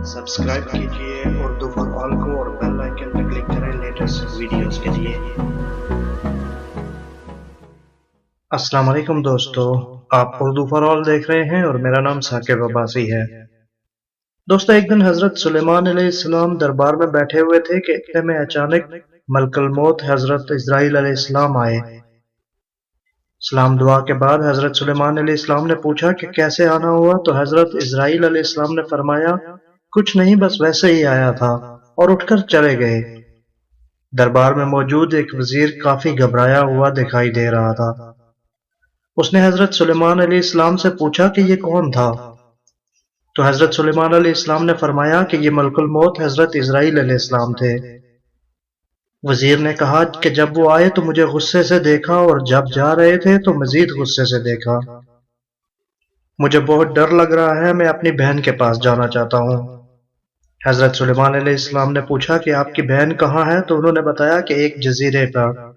Subscribe कीजिए Urdu for all को और बेल आइकन पर क्लिक करें लेटेस्ट वीडियोस के लिए। अस्सलाम वालेकुम दोस्तों, आप उर्दू फॉर ऑल देख रहे हैं और मेरा नाम साकिब अब्बासी है। दोस्तों, एक दिन हजरत सुलेमान अलैहिस्सलाम दरबार में बैठे हुए थे कि इतने में अचानक मलकुल मौत हजरत इजराइल अलैहिस्सलाम आए। सलाम दुआ के बाद हजरत सुलेमान अलैहिस्सलाम ने पूछा कि कैसे आना हुआ, तो हजरत इजराइल अलैहिस्सलाम ने फरमाया, कुछ नहीं, बस वैसे ही आया था, और उठकर चले गए। दरबार में मौजूद एक वजीर काफी घबराया हुआ दिखाई दे रहा था। उसने हजरत सुलेमान अलैहिस्सलाम से पूछा कि ये कौन था, तो हजरत सुलेमान अलैहिस्सलाम ने फरमाया कि ये मलकुल मौत हजरत इजराइल अलैहिस्सलाम थे। वजीर ने कहा कि जब वो आए तो मुझे गुस्से से देखा और जब जा रहे थे तो मजीद गुस्से से देखा। मुझे बहुत डर लग रहा है, मैं अपनी बहन के पास जाना चाहता हूँ। हजरत सुलेमान अलैहिस्सलाम ने पूछा कि आपकी बहन कहाँ है, तो उन्होंने बताया कि एक जजीरे पर।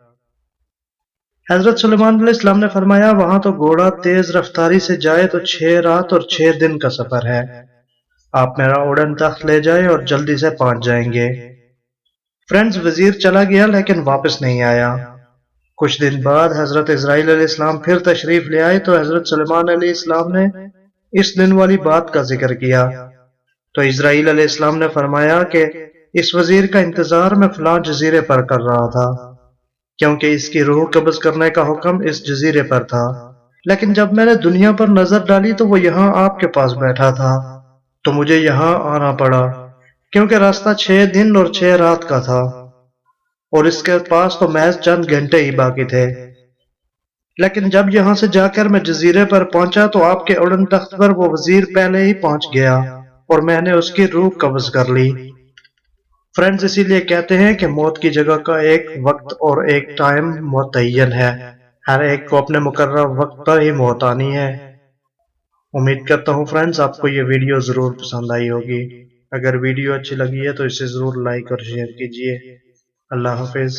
हजरत सुलेमान अलैहिस्सलाम ने फरमाया, वहां तो घोड़ा तेज रफ्तारी से जाए तो 6 रात और 6 दिन का सफर है। आप मेरा उड़न तख्त ले जाए और जल्दी से पहुंच जाएंगे। फ्रेंड्स, वजीर चला गया लेकिन वापस नहीं आया। कुछ दिन बाद हजरत इजराइल अलैहिस्सलाम फिर तशरीफ ले आए तो हजरत सुलेमान अलैहिस्सलाम ने इस दिन वाली बात का जिक्र किया। तो इजराइल अलैहिस्सलाम ने फरमाया कि इस वजीर का इंतजार मैं फलां जजीरे पर कर रहा था, क्योंकि इसकी रूह कब्ज करने का हुक्म इस जजीरे पर था। लेकिन जब मैंने दुनिया पर नजर डाली तो वो यहाँ आपके पास बैठा था, तो मुझे यहाँ आना पड़ा, क्योंकि रास्ता 6 दिन और 6 रात का था और इसके पास तो महज चंद घंटे ही बाकी थे। लेकिन जब यहाँ से जाकर मैं जजीरे पर पहुंचा तो आपके उड़न तख्त पर वो वजीर पहले ही पहुंच गया और मैंने उसकी रूह कब्ज कर ली। फ्रेंड्स, इसीलिए कहते हैं कि मौत की जगह का एक वक्त और एक टाइम मुतय्यन है। हर एक को अपने मुकर्रर वक्त पर ही मौत आनी है। उम्मीद करता हूँ फ्रेंड्स आपको ये वीडियो जरूर पसंद आई होगी। अगर वीडियो अच्छी लगी है तो इसे जरूर लाइक और शेयर कीजिए। अल्लाह हाफिज।